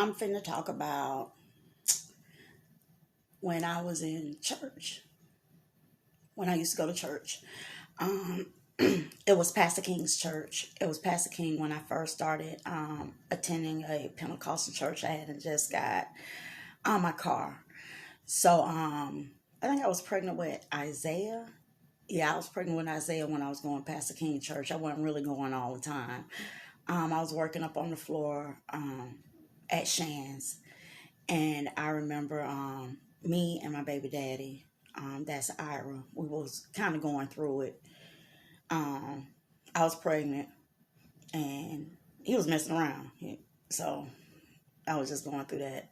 I'm finna talk about when I was in church, when I used to go to church. Um, it was Pastor King's church. It was Pastor King when I first started attending a Pentecostal church. I hadn't just got on my car. So I think I was pregnant with Isaiah. Yeah, I was pregnant with Isaiah when I was going to Pastor King church. I wasn't really going all the time. I was working up on the floor at Shands. And I remember me and my baby daddy, that's Ira, we was kind of going through it. Um, I was pregnant and he was messing around. So I was just going through that.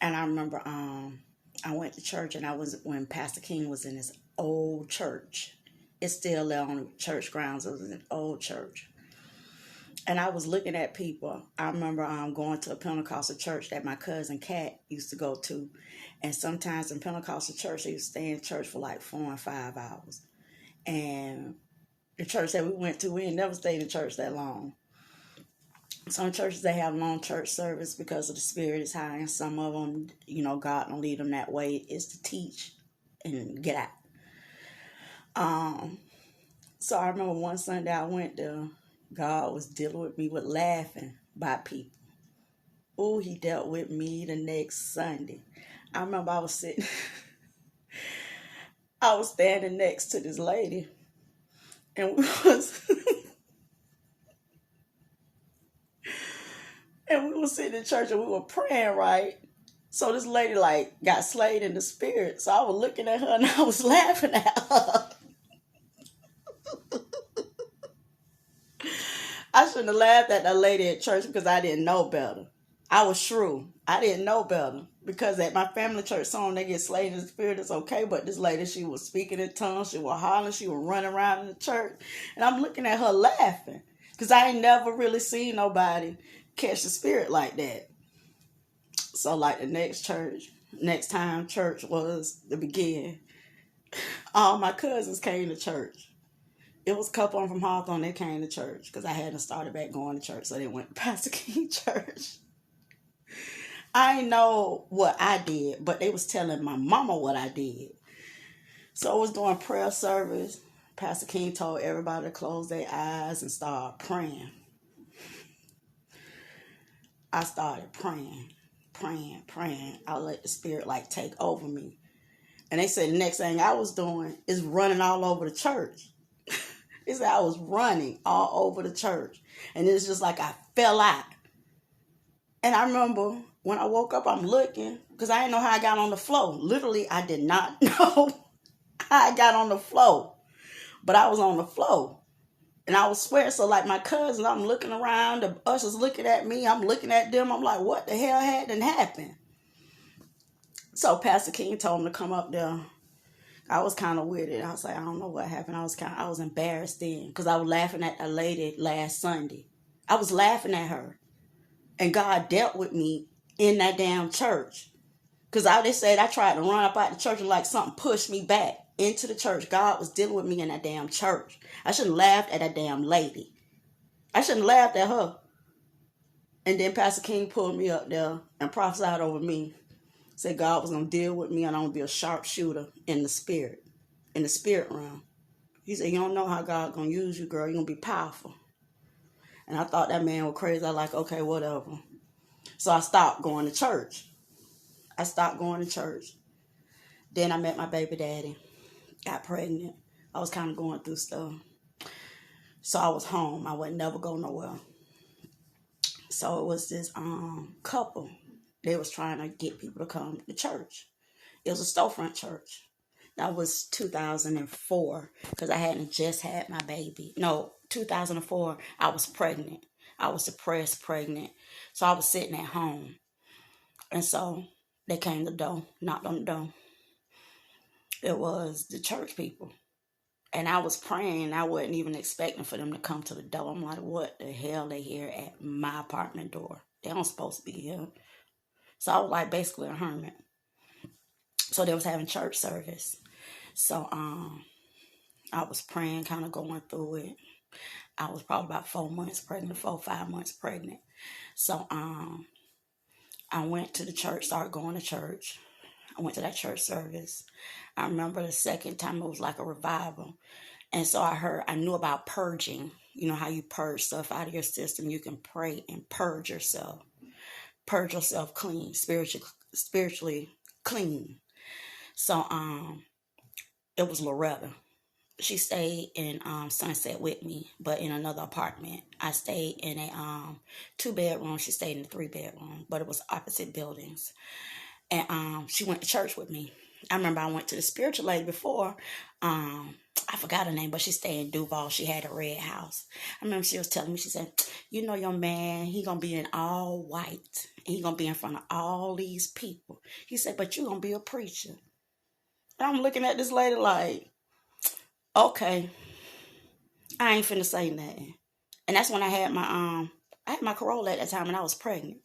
And I remember I went to church and I was when Pastor King was in his old church. It's still there on the church grounds. It was an old church. And I was looking at people. I remember going to a Pentecostal church that my cousin Kat used to go to. And sometimes in Pentecostal church, they used to stay in church for like 4 and 5 hours. And the church that we went to, we ain't never stayed in church that long. Some churches, they have long church service because of the spirit is high. And some of them, God don't lead them that way. Is to teach and get out. So I remember one Sunday I went there. God was dealing with me with laughing by people. Oh, he dealt with me the next Sunday. I remember I was sitting, I was standing next to this lady, and we was, and we was sitting in church and we were praying, right? So this lady like got slayed in the spirit. So I was looking at her and I was laughing at her. I shouldn't have laughed at that lady at church because I didn't know better. I was shrew. I didn't know better. Because at my family church song, they get slayed in the spirit, it's okay. But this lady, she was speaking in tongues, she was hollering, she was running around in the church. And I'm looking at her laughing. Because I ain't never really seen nobody catch the spirit like that. So like the next time church was to begin, all my cousins came to church. It was a couple of them from Hawthorne that came to church because I hadn't started back going to church. So they went to Pastor King Church. I ain't know what I did, but they was telling my mama what I did. So I was doing prayer service. Pastor King told everybody to close their eyes and start praying. I started praying. I let the spirit like take over me. And they said the next thing I was doing is running all over the church. They said I was running all over the church. And it's just like I fell out. And I remember when I woke up, I'm looking, because I didn't know how I got on the floor. Literally, I did not know how I got on the floor. But I was on the floor. And I was swearing. So like my cousins, I'm looking around. The ushers looking at me. I'm looking at them. I'm like, what the hell hadn't happened? So Pastor King told me to come up there. I was kind of with it. I was like, I don't know what happened. I was embarrassed then because I was laughing at a lady last Sunday. I was laughing at her. And God dealt with me in that damn church. Because they said I tried to run up out the church and like something pushed me back into the church. God was dealing with me in that damn church. I shouldn't have laughed at that damn lady. I shouldn't have laughed at her. And then Pastor King pulled me up there and prophesied over me. Said God was going to deal with me and I'm going to be a sharpshooter in the spirit realm. He said, you don't know how God going to use you, girl. You're going to be powerful. And I thought that man was crazy. I was like, okay, whatever. So I stopped going to church. Then I met my baby daddy. Got pregnant. I was kind of going through stuff. So I was home. I would never go nowhere. So it was this couple. They was trying to get people to come to church. It was a storefront church. That was 2004 because I hadn't just had my baby. No, 2004, I was pregnant. I was depressed, pregnant. So I was sitting at home. And so they came to the door, knocked on the door. It was the church people. And I was praying. I wasn't even expecting for them to come to the door. I'm like, what the hell they here at my apartment door? They don't supposed to be here. So I was like basically a hermit. So they was having church service. So I was praying, kind of going through it. I was probably about 4 months pregnant, 4 or 5 months pregnant. So I went to the church, started going to church. I went to that church service. I remember the second time it was like a revival. And so I knew about purging. You know how you purge stuff out of your system. You can pray and purge yourself. Purge yourself clean, spiritually clean. So it was Loretta. She stayed in Sunset with me, but in another apartment. I stayed in a 2-bedroom. She stayed in a 3-bedroom, but it was opposite buildings. And she went to church with me. I remember I went to the spiritual lady before. I forgot her name, but she stayed in Duval. She had a red house. I remember she was telling me, she said, you know your man, he going to be in all white. And he going to be in front of all these people. He said, but you going to be a preacher. And I'm looking at this lady like, okay, I ain't finna say nothing. And that's when I had my Corolla at that time and I was pregnant.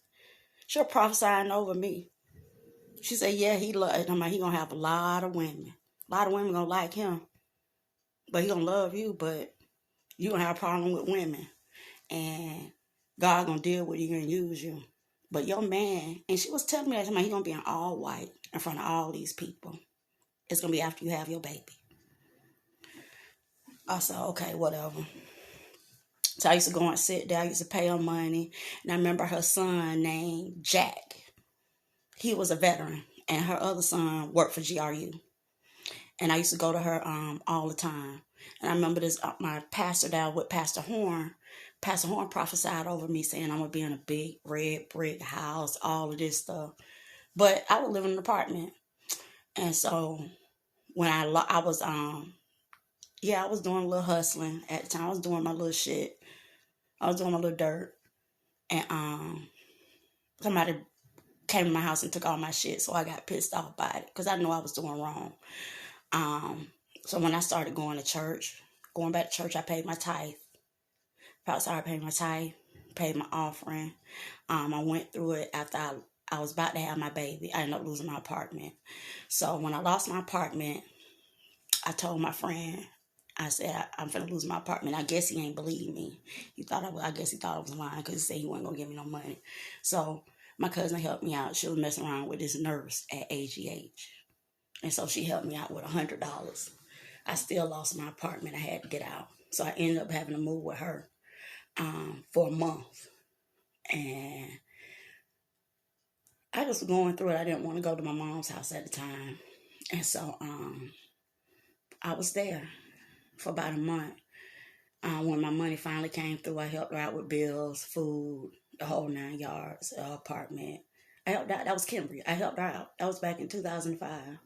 She was prophesying over me. She said, yeah, he gonna have a lot of women. A lot of women gonna like him. But he gonna love you, but you gonna have a problem with women. And God gonna deal with you and use you. But your man, and she was telling me that he gonna be in all white in front of all these people. It's gonna be after you have your baby. I said, okay, whatever. So I used to go and sit there. I used to pay her money. And I remember her son named Jack. He was a veteran. And her other son worked for GRU. And I used to go to her all the time. And I remember this, my pastor down with Pastor Horn. Pastor Horn prophesied over me saying I'm going to be in a big red brick house, all of this stuff. But I would live in an apartment. And so when I was I was doing a little hustling at the time. I was doing my little shit. I was doing my little dirt. And somebody came to my house and took all my shit. So I got pissed off by it because I knew I was doing wrong. So when I started going to church, going back to church, I paid my tithe. I started paying my tithe, paid my offering. I went through it after I was about to have my baby. I ended up losing my apartment. So when I lost my apartment, I told my friend, I said, I'm finna lose my apartment. I guess he ain't believe me. I guess he thought I was lying because he said he wasn't gonna give me no money. So my cousin helped me out. She was messing around with this nurse at AGH. And so she helped me out with $100. I still lost my apartment. I had to get out. So I ended up having to move with her for a month. And I just was going through it. I didn't want to go to my mom's house at the time. And so I was there for about a month. When my money finally came through, I helped her out with bills, food, the whole 9 yards, apartment. I helped out. That was Kimberly. I helped her out. That was back in 2005.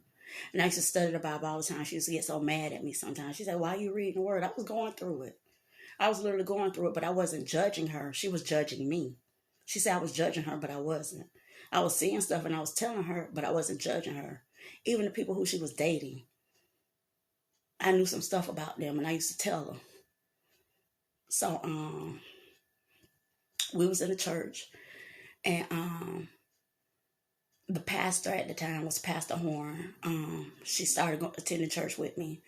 And I used to study the Bible all the time. She used to get so mad at me sometimes. She said, why are you reading the word? I was going through it. I was literally going through it, but I wasn't judging her. She was judging me. She said I was judging her, but I wasn't. I was seeing stuff and I was telling her, but I wasn't judging her. Even the people who she was dating, I knew some stuff about them and I used to tell her. So we was in the church and the pastor at the time was Pastor Horn. She started attending church with me.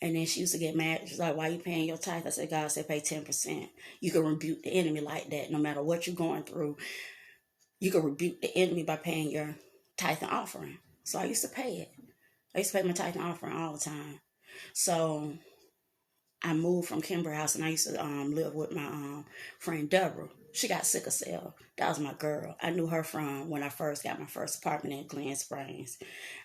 And then she used to get mad. She's like, why you paying your tithe? I said, God said pay 10%. You can rebuke the enemy like that. No matter what you're going through, you can rebuke the enemy by paying your tithe and offering. So I used to pay it. I used to pay my tithe and offering all the time. So I moved from Kimber House and I used to live with my friend Deborah. She got sickle cell. That was my girl. I knew her from when I first got my first apartment in Glen Springs.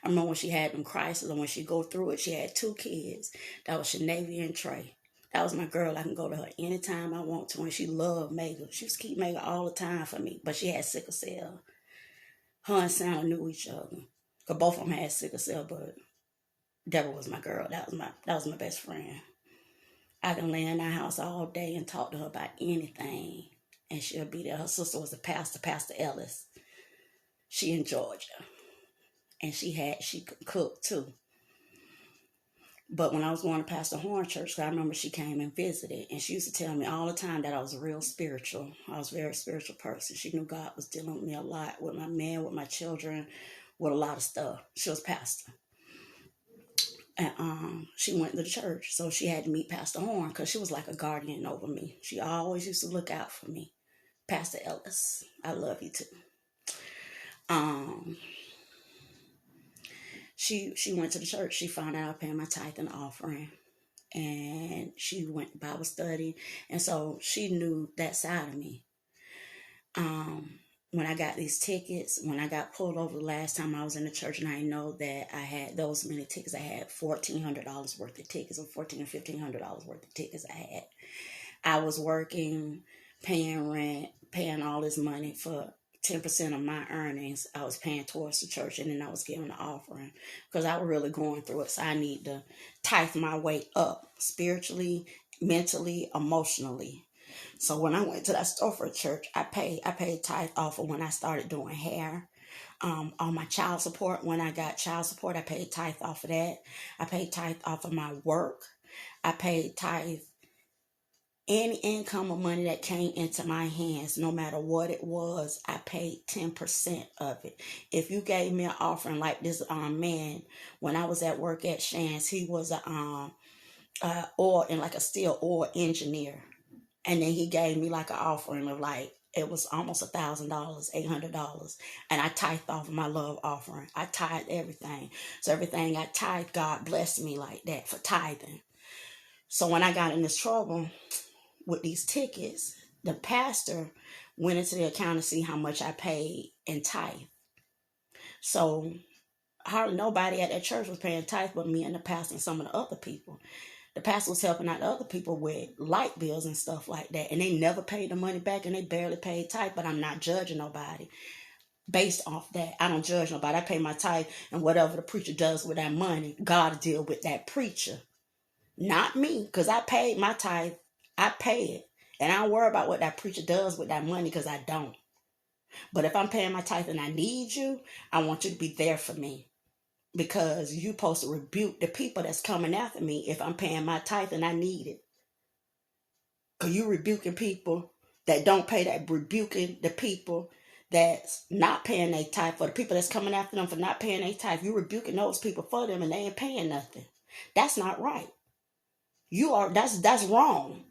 I remember when she had them crises and when she go through it, she had 2 kids. That was Shanavia and Trey. That was my girl. I can go to her anytime I want to. And she loved Mega. She used to keep Mega all the time for me. But she had sickle cell. Her and Santa knew each other. Because both of them had sickle cell, but Deborah was my girl. That was my best friend. I can lay in our house all day and talk to her about anything. And she'll be there. Her sister was a pastor, Pastor Ellis. She in Georgia. And she could cook too. But when I was going to Pastor Horn Church, I remember she came and visited. And she used to tell me all the time that I was real spiritual. I was a very spiritual person. She knew God was dealing with me a lot, with my man, with my children, with a lot of stuff. She was pastor. And she went to the church. So she had to meet Pastor Horn because she was like a guardian over me. She always used to look out for me. Pastor Ellis, I love you too. Um, she went to the church. She found out I was paying my tithe and offering, and she went to Bible study, and so she knew that side of me. Um, when I got these tickets, when I got pulled over the last time I was in the church, and I know that I had those many tickets, I had $1,400 worth of tickets, or $1,400 or $1,500 worth of tickets I had. I was working, paying rent, paying all this money for 10% of my earnings. I was paying towards the church, and then I was giving the offering because I was really going through it. So I need to tithe my way up spiritually, mentally, emotionally. So when I went to that store for church, I paid tithe off of when I started doing hair. On my child support, when I got child support, I paid tithe off of that. I paid tithe off of my work. I paid tithe any income or money that came into my hands, no matter what it was. I paid 10% of it. If you gave me an offering like this man, when I was at work at Shands, he was a oil and like a steel oil engineer. And then he gave me like an offering of like, it was almost $1,000, $800. And I tithed off of my love offering. I tithed everything. So everything I tithed, God blessed me like that for tithing. So when I got in this trouble with these tickets, the pastor went into the account to see how much I paid in tithe. So hardly nobody at that church was paying tithe but me and the pastor and some of the other people. The pastor was helping out other people with light bills and stuff like that. And they never paid the money back, and they barely paid tithe. But I'm not judging nobody based off that. I don't judge nobody. I pay my tithe, and whatever the preacher does with that money, God will deal with that preacher. Not me, because I paid my tithe. I pay it. And I don't worry about what that preacher does with that money, because I don't. But if I'm paying my tithe and I need you, I want you to be there for me. Because you're supposed to rebuke the people that's coming after me if I'm paying my tithe and I need it. Because you rebuking people that don't pay, that rebuking the people that's not paying their tithe, for the people that's coming after them for not paying their tithe. You rebuking those people for them and they ain't paying nothing. That's not right. That's wrong.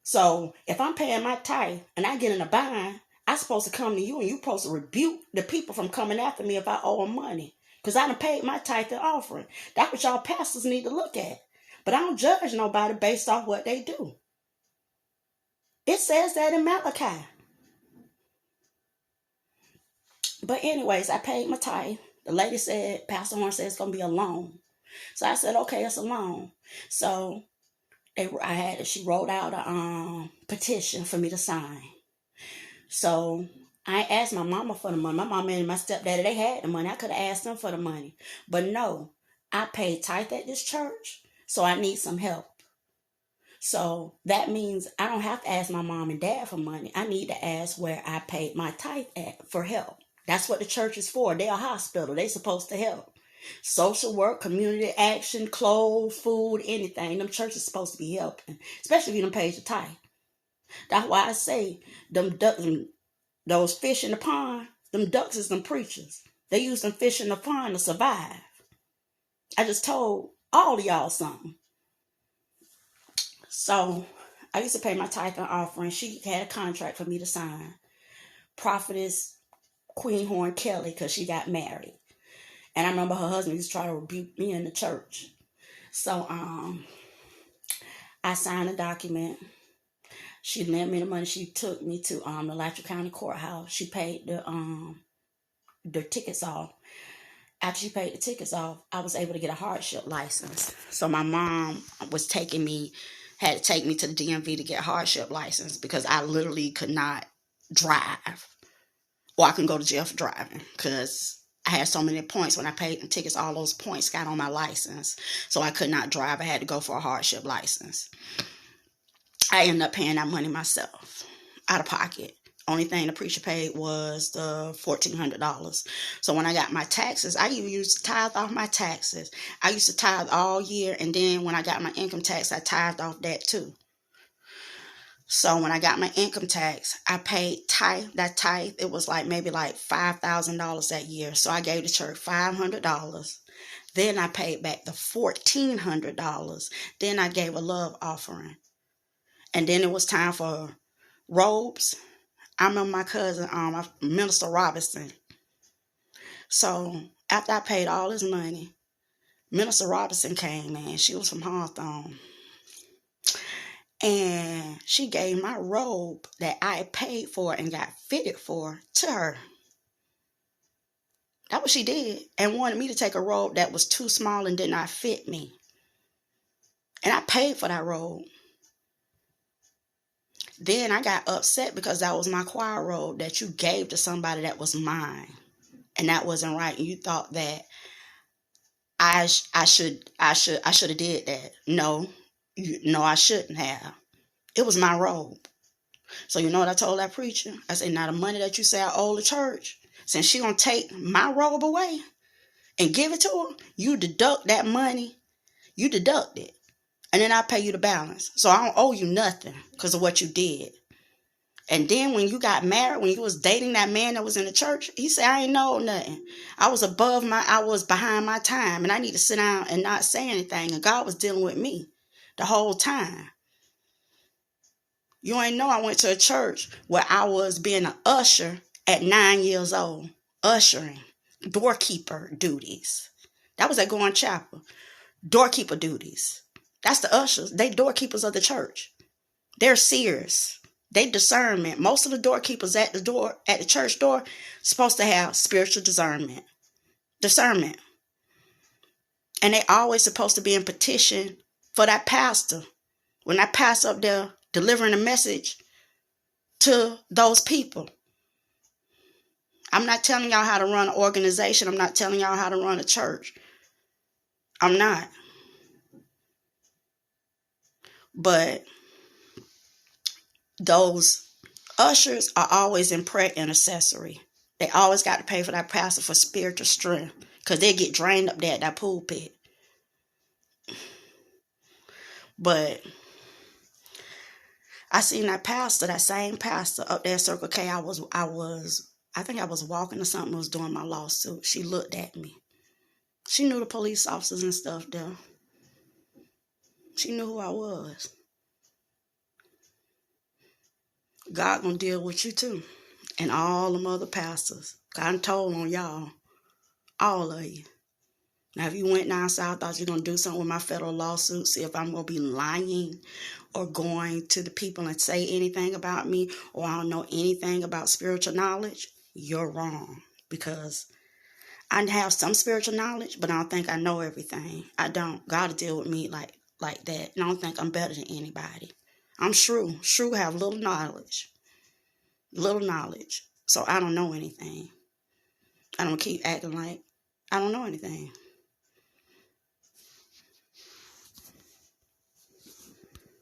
So if I'm paying my tithe and I get in a bind, I'm supposed to come to you and you're supposed to rebuke the people from coming after me if I owe them money. Because I done paid my tithe and offering. That's what y'all pastors need to look at. But I don't judge nobody based off what they do. It says that in Malachi. But anyways, I paid my tithe. The lady said, Pastor Horn said it's going to be a loan. So I said, okay, it's a loan. So she wrote out a petition for me to sign. So I asked my mama for the money. My mama and my stepdaddy, they had the money. I could have asked them for the money. But no, I paid tithe at this church, so I need some help. So that means I don't have to ask my mom and dad for money. I need to ask where I paid my tithe at for help. That's what the church is for. They're a hospital. They're supposed to help. Social work, community action, clothes, food, anything. Them churches supposed to be helping, especially if you don't pay your tithe. That's why I say those fish in the pond, them ducks is them preachers. They use them fish in the pond to survive. I just told all of y'all something. So I used to pay my tithe and offering. She had a contract for me to sign. Prophetess Queen Horn Kelly, because she got married. And I remember her husband used to try to rebuke me in the church. So I signed a document. She lent me the money. She took me to the Alachua County Courthouse. She paid the tickets off. After she paid the tickets off, I was able to get a hardship license. So my mom had to take me to the DMV to get a hardship license because I literally could not drive. Or I can go to jail for driving because I had so many points. When I paid the tickets, all those points got on my license. So I could not drive. I had to go for a hardship license. I ended up paying that money myself, out of pocket. Only thing the preacher paid was the $1,400. So when I got my taxes, I even used to tithe off my taxes. I used to tithe all year, and then when I got my income tax, I tithed off that too. So when I got my income tax, I paid that tithe. It was maybe $5,000 that year. So I gave the church $500. Then I paid back the $1,400. Then I gave a love offering. And then it was time for robes. I remember my cousin, Minister Robinson. So after I paid all this money, Minister Robinson came in. She was from Hawthorne. And she gave my robe that I paid for and got fitted for to her. That's what she did. And wanted me to take a robe that was too small and did not fit me. And I paid for that robe. Then I got upset because that was my choir robe that you gave to somebody that was mine. And that wasn't right. And you thought that I should have did that. No, I shouldn't have. It was my robe. So you know what I told that preacher? I said, now the money that you say I owe the church, since she gonna take my robe away and give it to her, you deduct that money. You deduct it. And then I pay you the balance. So I don't owe you nothing because of what you did. And then when you got married, when you was dating that man that was in the church, he said, I ain't know nothing. I was behind my time, and I need to sit down and not say anything. And God was dealing with me the whole time. You ain't know I went to a church where I was being an usher at 9 years old, ushering, doorkeeper duties. That was at Goin' Chapel. Doorkeeper duties. That's the ushers. They doorkeepers of the church. They're seers. They discernment. Most of the doorkeepers at the church door, supposed to have spiritual discernment. And they always supposed to be in petition for that pastor. When that pastor up there delivering a message to those people. I'm not telling y'all how to run an organization. I'm not telling y'all how to run a church. I'm not. But those ushers are always in prayer intercessory. They always got to pay for that pastor for spiritual strength because they get drained up there at that pulpit. But I seen that same pastor up there at Circle K. I think I was walking or something, was doing my lawsuit. She looked at me. She knew the police officers and stuff there. She knew who I was. God gonna deal with you too. And all them other pastors. God told on y'all. All of you. Now, if you went down south, thought you were going to do something with my federal lawsuit, see if I'm going to be lying or going to the people and say anything about me, or I don't know anything about spiritual knowledge, you're wrong. Because I have some spiritual knowledge, but I don't think I know everything. I don't. God will deal with me like that. And I don't think I'm better than anybody. I'm Shrew. Shrew have little knowledge. So I don't know anything. I don't keep acting like I don't know anything.